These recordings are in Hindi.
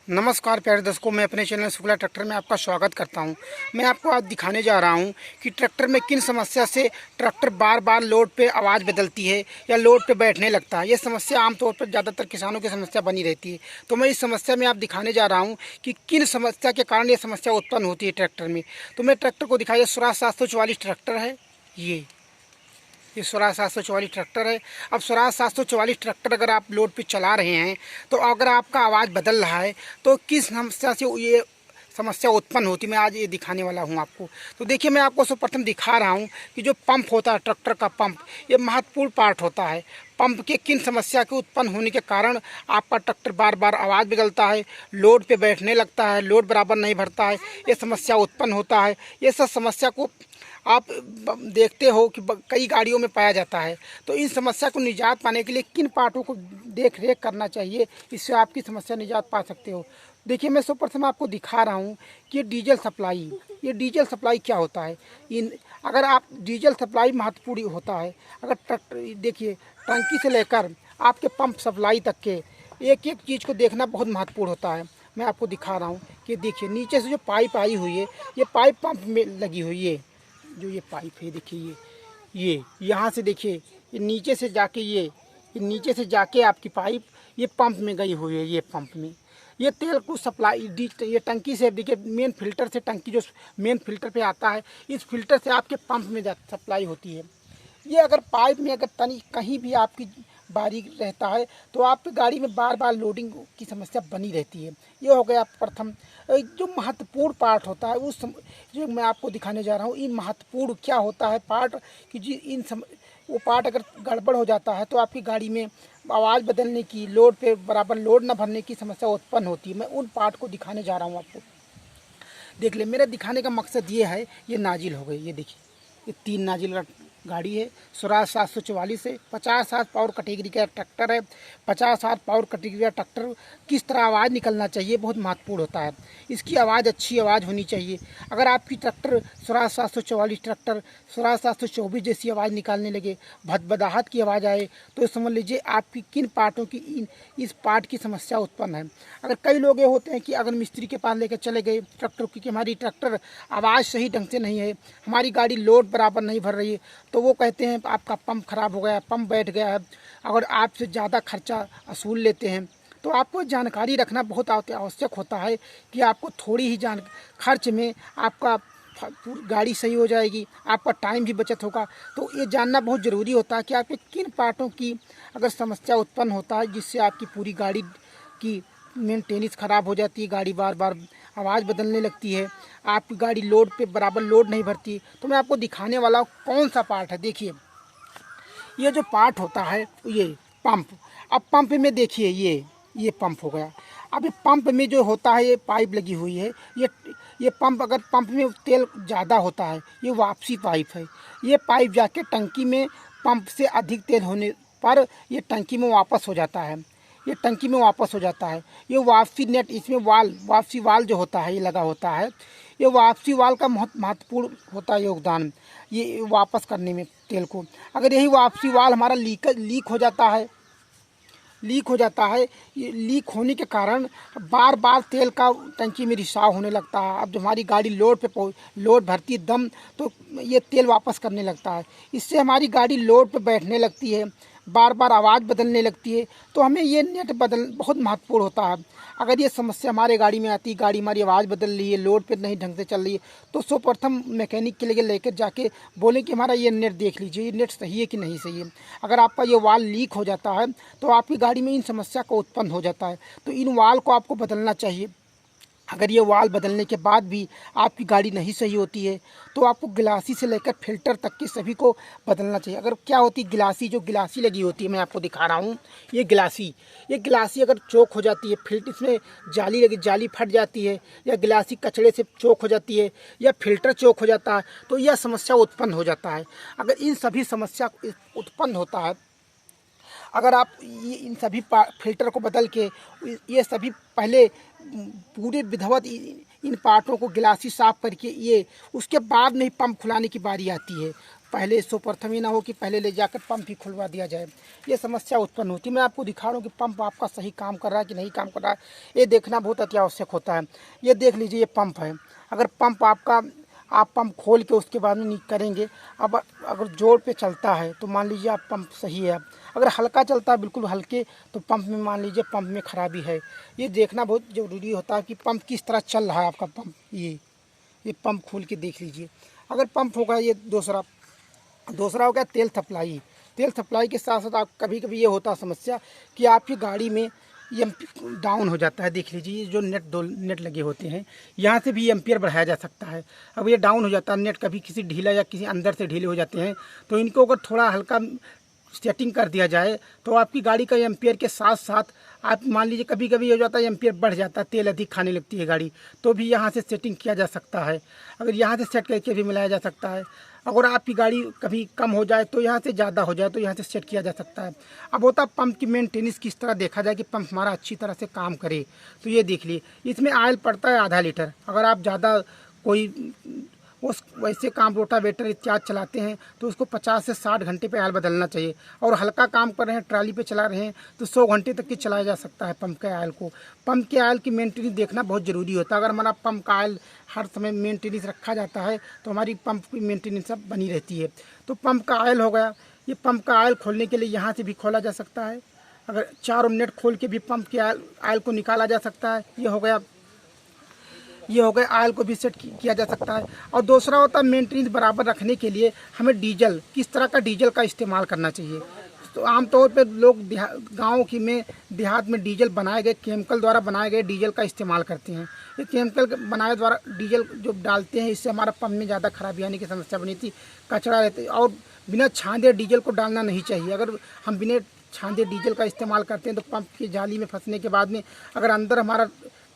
नमस्कार प्यारे दर्शकों, मैं अपने चैनल शुक्ला ट्रैक्टर में आपका स्वागत करता हूं। मैं आपको आज दिखाने जा रहा हूं कि ट्रैक्टर में किन समस्या से ट्रैक्टर बार बार लोड पे आवाज़ बदलती है या लोड पे बैठने लगता है। ये समस्या आमतौर पर ज़्यादातर किसानों की समस्या बनी रहती है। तो मैं इस समस्या में आप दिखाने जा रहा हूँ कि किन समस्या के कारण ये समस्या उत्पन्न होती है ट्रैक्टर में। तो मैं ट्रैक्टर को दिखाया, स्वराज 744 ट्रैक्टर है। ये स्वराज 744 ट्रैक्टर है। अब स्वराज 744 ट्रैक्टर अगर आप लोड पे चला रहे हैं तो अगर आपका आवाज़ बदल रहा है तो किस समस्या से ये समस्या उत्पन्न होती, मैं आज ये दिखाने वाला हूँ आपको। तो देखिए, मैं आपको सर्वप्रथम दिखा रहा हूँ कि जो पंप होता है ट्रैक्टर का पंप, ये महत्वपूर्ण पार्ट होता है। पंप के किन समस्या के उत्पन्न होने के कारण आपका ट्रैक्टर बार बार आवाज़ बदलता है, लोड पे बैठने लगता है, लोड बराबर नहीं भरता है, ये समस्या उत्पन्न होता है। ये सब समस्या को आप देखते हो कि कई गाड़ियों में पाया जाता है। तो इन समस्या को निजात पाने के लिए किन पार्टों को देख रेख करना चाहिए, इससे आपकी समस्या निजात पा सकते हो। देखिए, मैं सर्वप्रथम आपको दिखा रहा हूँ कि ये डीजल सप्लाई क्या होता है। अगर आप डीजल सप्लाई महत्वपूर्ण होता है। अगर ट्रैक्टर, देखिए, टंकी से लेकर आपके पंप सप्लाई तक के एक एक चीज़ को देखना बहुत महत्वपूर्ण होता है। मैं आपको दिखा रहा हूँ कि देखिए, नीचे से जो पाइप आई हुई है, ये पाइप पंप में लगी हुई है। जो ये पाइप है, देखिए, ये यहाँ से देखिए, ये नीचे से जाके ये नीचे से जाके आपकी पाइप ये पंप में गई हुई है। ये पंप में ये तेल को सप्लाई ये टंकी से, देखिए, मेन फिल्टर से, टंकी जो मेन फिल्टर पे आता है, इस फिल्टर से आपके पंप में सप्लाई होती है। ये अगर पाइप में अगर तनी कहीं भी आपकी बारीक रहता है तो आपकी गाड़ी में बार बार लोडिंग की समस्या बनी रहती है। ये हो गया प्रथम। जो महत्वपूर्ण पार्ट होता है जो मैं आपको दिखाने जा रहा हूँ, इन महत्वपूर्ण क्या होता है पार्ट कि जी वो पार्ट अगर गड़बड़ हो जाता है तो आपकी गाड़ी में आवाज़ बदलने की, लोड पे बराबर लोड न भरने की समस्या उत्पन्न होती है। मैं उन पार्ट को दिखाने जा रहा हूँ आपको। देख ले, मेरा दिखाने का मकसद ये है, ये नाजिल हो गई, ये देखिए, ये 3 नाजिल का गाड़ी है। स्वराज 744 है, 50-60 पावर कैटेगरी का ट्रैक्टर है। 50-60 पावर कैटेगरी का ट्रैक्टर किस तरह आवाज़ निकलना चाहिए बहुत महत्वपूर्ण होता है। इसकी आवाज़ अच्छी आवाज़ होनी चाहिए। अगर आपकी ट्रैक्टर स्वराज 744 ट्रैक्टर स्वराज 724 जैसी आवाज़ निकालने लगे, भदभदाहट की आवाज़ आए, तो समझ लीजिए आपकी किन पार्टों की इस पार्ट की समस्या उत्पन्न है। अगर कई लोग ये होते हैं कि अगर मिस्त्री के पास लेकर चले गए ट्रैक्टर, क्योंकि हमारी ट्रैक्टर आवाज़ सही ढंग से नहीं है, हमारी गाड़ी लोड बराबर नहीं भर रही है, तो वो कहते हैं आपका पंप खराब हो गया है, पंप बैठ गया है। अगर आपसे ज़्यादा खर्चा वसूल लेते हैं तो आपको जानकारी रखना बहुत आवश्यक होता है कि आपको थोड़ी ही खर्च में आपका गाड़ी सही हो जाएगी, आपका टाइम भी बचत होगा। तो ये जानना बहुत ज़रूरी होता है कि आपके किन पार्टों की अगर समस्या उत्पन्न होता है जिससे आपकी पूरी गाड़ी की मेंटेनेंस ख़राब हो जाती है, गाड़ी बार बार आवाज़ बदलने लगती है, आपकी गाड़ी लोड पे बराबर लोड नहीं भरती। तो मैं आपको दिखाने वाला हूँ कौन सा पार्ट है। देखिए, ये जो पार्ट होता है ये पंप। अब पंप में देखिए, ये पंप हो गया। अब ये पंप में जो होता है, ये पाइप लगी हुई है। ये पंप, अगर पंप में तेल ज़्यादा होता है, ये वापसी पाइप है। ये पाइप जाके टंकी में पंप से अधिक तेल होने पर ये टंकी में वापस हो जाता है। ये वापसी नेट, इसमें वापसी वाल जो होता है, ये लगा होता है। ये वापसी वाल का बहुत महत्वपूर्ण होता है योगदान, ये वापस करने में तेल को। अगर यही वापसी वाल हमारा लीक हो जाता है, ये लीक होने के कारण बार बार तेल का टंकी में रिसाव होने लगता है। अब जब हमारी गाड़ी लोड भरती दम, तो ये तेल वापस करने लगता है। इससे हमारी गाड़ी लोड पे बैठने लगती है, बार बार आवाज़ बदलने लगती है। तो हमें ये नेट बदल बहुत महत्वपूर्ण होता है। अगर ये समस्या हमारे गाड़ी में आती, गाड़ी हमारी आवाज़ बदल रही है, लोड पे नहीं ढंग से चल रही है, तो सर्वप्रथम मैकेनिक के लिए लेकर जाके बोलें कि हमारा ये नेट देख लीजिए, ये नेट सही है कि नहीं सही है। अगर आपका ये वाल लीक हो जाता है तो आपकी गाड़ी में इन समस्या का उत्पन्न हो जाता है। तो इन वाल को आपको बदलना चाहिए। अगर ये वाल बदलने के बाद भी आपकी गाड़ी नहीं सही होती है तो आपको गिलासी से लेकर फिल्टर तक के सभी को बदलना चाहिए। अगर क्या होती है, गिलासी लगी होती है, मैं आपको दिखा रहा हूँ, ये गिलासी अगर चोक हो जाती है, फिल्टर इसमें जाली फट जाती है, या गिलासी कचड़े से चोक हो जाती है, या फिल्टर चोक हो जाता है, तो यह समस्या उत्पन्न हो जाता है। अगर इन सभी समस्या उत्पन्न होता है, अगर आप इन सभी फिल्टर को बदल के ये सभी पहले पूरे विधिवत इन पार्टों को गिलासी साफ करके, ये उसके बाद नहीं पंप खुलाने की बारी आती है। पहले सर्वप्रथम ये ना हो कि पहले ले जाकर पंप ही खुलवा दिया जाए, ये समस्या उत्पन्न होती है। मैं आपको दिखा रहा हूँ कि पंप आपका सही काम कर रहा है कि नहीं काम कर रहा है, ये देखना बहुत अति आवश्यक होता है। ये देख लीजिए, ये पंप है। अगर पंप आपका आप पंप खोल के उसके बाद में नहीं करेंगे, अब अगर जोर पे चलता है तो मान लीजिए आप पंप सही है। अगर हल्का चलता है बिल्कुल हल्के, तो पंप में मान लीजिए पंप में खराबी है। ये देखना बहुत ज़रूरी होता है कि पंप किस तरह चल रहा है आपका पंप। ये पंप खोल के देख लीजिए। अगर पंप होगा, ये दूसरा हो गया तेल सप्लाई। तेल सप्लाई के साथ साथ आप कभी कभी ये होता है समस्या कि आपकी गाड़ी में ये डाउन हो जाता है। देख लीजिए, ये जो नेट लगे होते हैं, यहाँ से भी एम्पियर बढ़ाया जा सकता है। अब ये डाउन हो जाता है नेट, कभी किसी ढीला या किसी अंदर से ढीले हो जाते हैं, तो इनको अगर थोड़ा हल्का सेटिंग कर दिया जाए तो आपकी गाड़ी का एम्पियर के साथ साथ आप मान लीजिए कभी कभी हो जाता है एम्पियर बढ़ जाता है, तेल अधिक खाने लगती है गाड़ी, तो भी यहाँ से सेटिंग किया जा सकता है। अगर यहाँ से सेट करके भी मिलाया जा सकता है। अगर आपकी गाड़ी कभी कम हो जाए तो यहाँ से ज़्यादा हो जाए तो यहाँ से सेट किया जा सकता है। अब होता पंप की मेंटेनेंस किस तरह देखा जाए कि पंप हमारा अच्छी तरह से काम करे, तो ये देख लिए, इसमें ऑयल पड़ता है आधा लीटर। अगर आप ज़्यादा कोई उस वैसे काम रोटावेटर इत्यादि चलाते हैं तो उसको 50 से 60 घंटे पे ऑयल बदलना चाहिए। और हल्का काम कर रहे हैं, ट्राली पे चला रहे हैं, तो 100 घंटे तक की चलाया जा सकता है पंप के ऑयल को। पंप के ऑयल की मेंटेनेंस देखना बहुत ज़रूरी होता है। अगर हमारा पंप का ऑयल हर समय मेंटेनेंस रखा जाता है तो हमारी पंप की मेंटेनेंस सब बनी रहती है। तो पंप का ऑयल हो गया। ये पंप का ऑयल खोलने के लिए यहाँ से भी खोला जा सकता है। अगर 4 मिनट खोल के भी पंप के ऑयल को निकाला जा सकता है। ये हो गया ऑयल को भी सेट किया जा सकता है। और दूसरा होता है मेंटेनेंस बराबर रखने के लिए हमें डीजल, किस तरह का डीजल का इस्तेमाल करना चाहिए। तो आमतौर पर लोग गाँव की में देहात में डीजल बनाए गए, केमिकल द्वारा बनाए गए डीजल का इस्तेमाल करते हैं। ये केमिकल बनाए द्वारा डीजल जो डालते हैं, इससे हमारा पंप में ज़्यादा खराबी आने की समस्या बनी थी, कचरा रहती। और बिना छांदे डीजल को डालना नहीं चाहिए। अगर हम बिना छांदे डीजल का इस्तेमाल करते हैं तो पंप की जाली में फंसने के बाद में अगर अंदर हमारा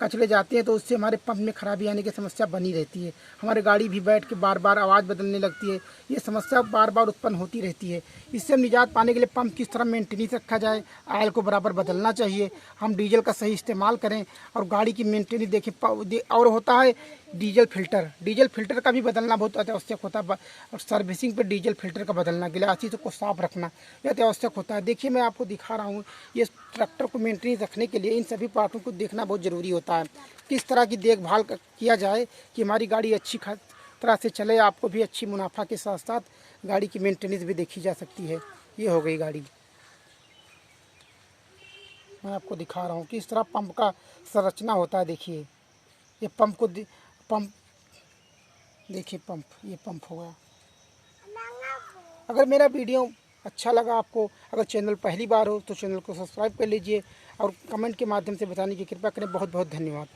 कचरे जाते हैं तो उससे हमारे पंप में खराबी आने की समस्या बनी रहती है। हमारी गाड़ी भी बैठ के बार बार आवाज़ बदलने लगती है। ये समस्या बार बार उत्पन्न होती रहती है। इससे हम निजात पाने के लिए पंप किस तरह मेंटेनेंस रखा जाए, ऑयल को बराबर बदलना चाहिए, हम डीजल का सही इस्तेमाल करें और गाड़ी की मेंटेनेंस देखें। और होता है डीजल फिल्टर का भी बदलना बहुत अत्यावश्यक होता है। और सर्विसिंग पर डीजल फिल्टर का बदलना, गिलासी को साफ रखना, यह अत्यावश्यक होता है। देखिए, मैं आपको दिखा रहा हूँ, ये ट्रैक्टर को मेंटेनेंस रखने के लिए इन सभी पार्टों को देखना बहुत ज़रूरी होता है। किस तरह की देखभाल किया जाए कि हमारी गाड़ी अच्छी तरह से चले, आपको भी अच्छी मुनाफा के साथ साथ गाड़ी की मेंटेनेंस भी देखी जा सकती है। ये हो गई गाड़ी। मैं आपको दिखा रहा हूँ किस तरह पंप का संरचना होता है। देखिए, ये पंप देखिए, ये पंप हो गया। अगर मेरा वीडियो अच्छा लगा आपको, अगर चैनल पहली बार हो तो चैनल को सब्सक्राइब कर लीजिए और कमेंट के माध्यम से बताने की कृपा करें। बहुत बहुत धन्यवाद।